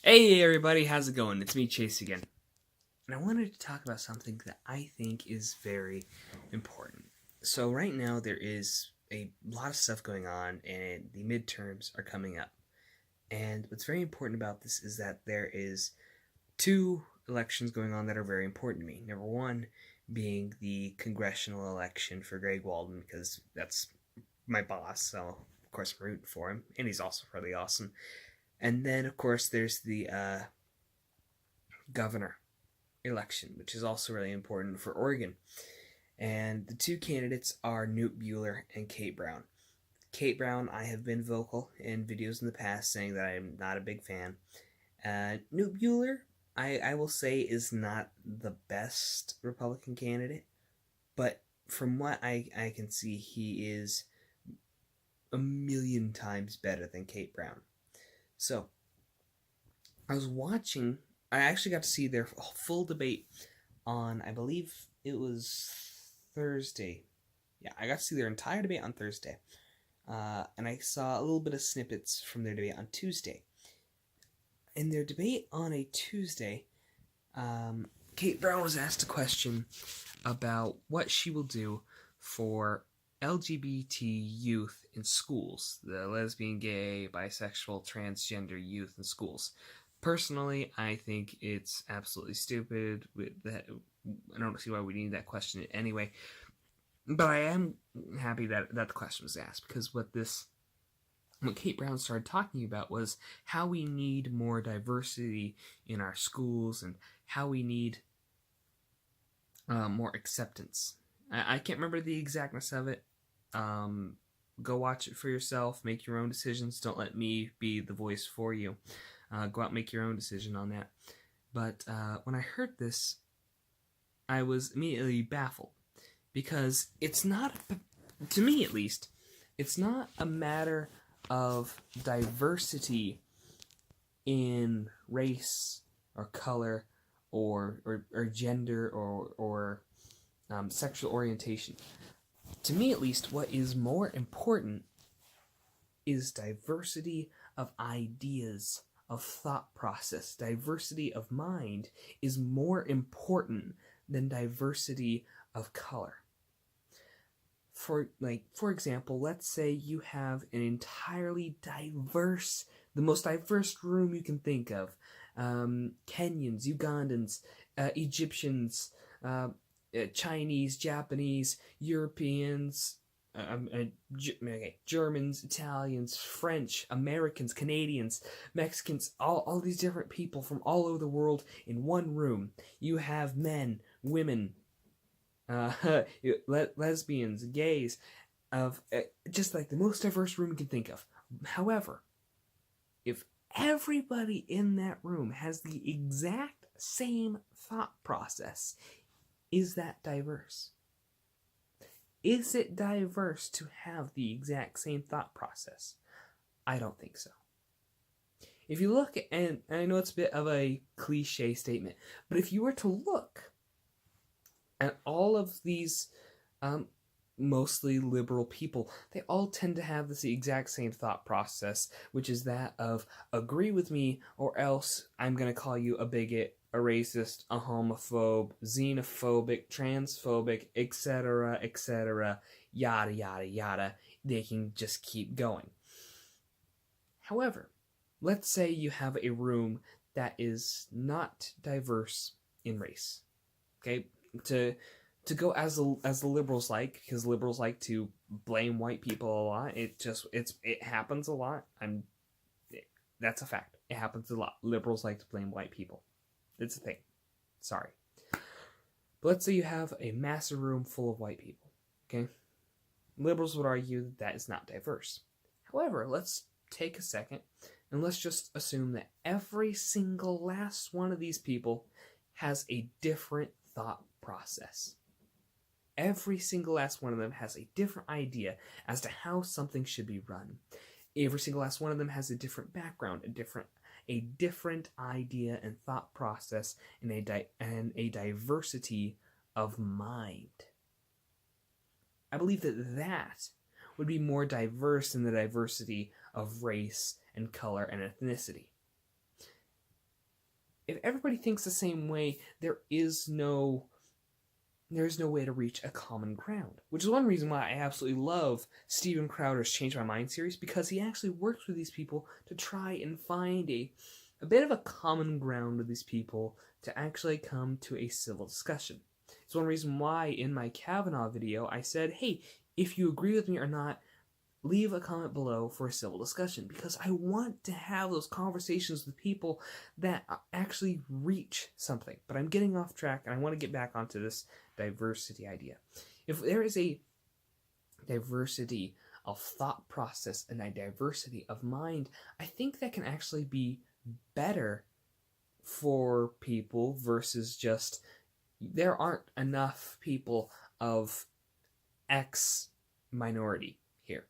Hey everybody, how's it going? It's me, Chase, again. And I wanted to talk about something that I think is very important. So right now there is a lot of stuff going on and the midterms are coming up. And what's very important about this is that there is two elections going on that are very important to me. Number one being the congressional election for Greg Walden, because that's my boss, so of course I'm rooting for him, and he's also really awesome. And then, of course, there's the governor election, which is also really important for Oregon. And the two candidates are Newt Bueller and Kate Brown. Kate Brown, I have been vocal in videos in the past saying that I am not a big fan. Newt Bueller, I will say, is not the best Republican candidate, but from what I can see, he is a million times better than Kate Brown. So, I was watching, I actually got to see their full debate on, I believe it was Thursday. Yeah, I got to see their entire debate on Thursday. And I saw a little bit of snippets from their debate on Tuesday. In their debate on a Tuesday, Kate Brown was asked a question about what she will do for LGBT youth in schools, the lesbian, gay, bisexual, transgender youth in schools. Personally, I think it's absolutely stupid. I don't see why we need that question anyway. But I am happy that the question was asked, because what Kate Brown started talking about was how we need more diversity in our schools and how we need more acceptance. I can't remember the exactness of it. Go watch it for yourself. Make your own decisions. Don't let me be the voice for you. Go out and make your own decision on that. But when I heard this, I was immediately baffled, because it's not, to me at least, it's not a matter of diversity in race or color or gender or sexual orientation. To me at least, what is more important is diversity of ideas, of thought process. Diversity of mind is more important than diversity of color. For example, let's say you have an entirely diverse, the most diverse room you can think of. Kenyans, Ugandans, Egyptians, Chinese, Japanese, Europeans, Germans, Italians, French, Americans, Canadians, Mexicans, all these different people from all over the world in one room. You have men, women, lesbians, gays, of just like the most diverse room you can think of. However, if everybody in that room has the exact same thought process, is that diverse? Is it diverse to have the exact same thought process? I don't think so. If you look, and I know it's a bit of a cliche statement, but if you were to look at all of these mostly liberal people, they all tend to have this exact same thought process, which is that of agree with me or else I'm going to call you a bigot, a racist, a homophobe, xenophobic, transphobic, etc., yada, yada, yada. They can just keep going. However, let's say you have a room that is not diverse in race. Okay? To go as the liberals like, because liberals like to blame white people a lot. It happens a lot. That's a fact. It happens a lot. Liberals like to blame white people. It's a thing. Sorry. But let's say you have a massive room full of white people. Okay? Liberals would argue that is not diverse. However, let's take a second and let's just assume that every single last one of these people has a different thought process. Every single last one of them has a different idea as to how something should be run. Every single last one of them has a different background, a different idea and thought process, and a diversity of mind. I believe that would be more diverse than the diversity of race and color and ethnicity. if everybody thinks the same way, there's no way to reach a common ground. Which is one reason why I absolutely love Steven Crowder's Change My Mind series, because he actually works with these people to try and find a bit of a common ground with these people to actually come to a civil discussion. It's one reason why in my Kavanaugh video I said, hey, if you agree with me or not, leave a comment below for a civil discussion, because I want to have those conversations with people that actually reach something. But I'm getting off track, and I want to get back onto this diversity idea. If there is a diversity of thought process and a diversity of mind, I think that can actually be better for people versus just there aren't enough people of X minority here.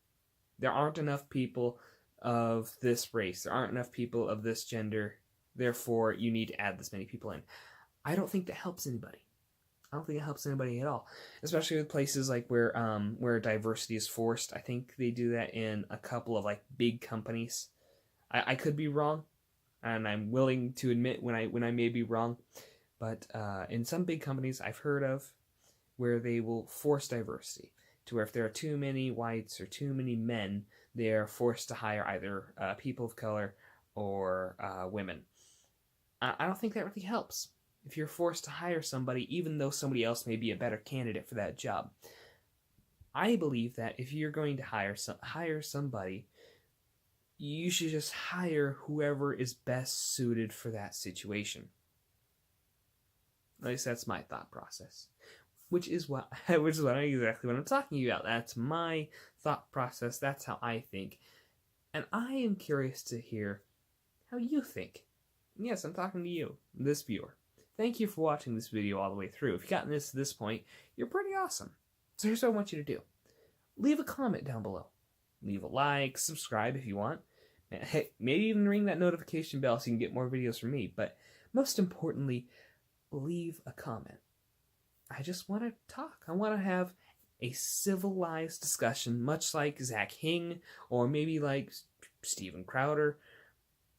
There aren't enough people of this race. There aren't enough people of this gender. Therefore, you need to add this many people in. I don't think that helps anybody. I don't think it helps anybody at all, especially with places like where diversity is forced. I think they do that in a couple of like big companies. I could be wrong, and I'm willing to admit when I may be wrong. But in some big companies I've heard of where they will force diversity to where if there are too many whites or too many men, they are forced to hire either people of color or women. I don't think that really helps. If you're forced to hire somebody, even though somebody else may be a better candidate for that job, I believe that if you're going to hire somebody, you should just hire whoever is best suited for that situation. At least that's my thought process. Which is exactly what I'm talking about. That's my thought process. That's how I think. And I am curious to hear how you think. Yes, I'm talking to you, this viewer. Thank you for watching this video all the way through. If you've gotten this to this point, you're pretty awesome. So here's what I want you to do. Leave a comment down below. Leave a like, subscribe if you want. Hey, maybe even ring that notification bell so you can get more videos from me. But most importantly, leave a comment. I just want to talk. I want to have a civilized discussion, much like Zach Hing or maybe like Steven Crowder.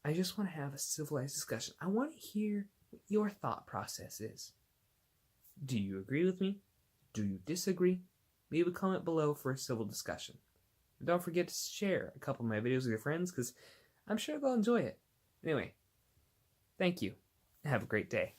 I just want to have a civilized discussion. I want to hear what your thought process is. Do you agree with me? Do you disagree? Leave a comment below for a civil discussion. And don't forget to share a couple of my videos with your friends because I'm sure they'll enjoy it. Anyway, thank you. Have a great day.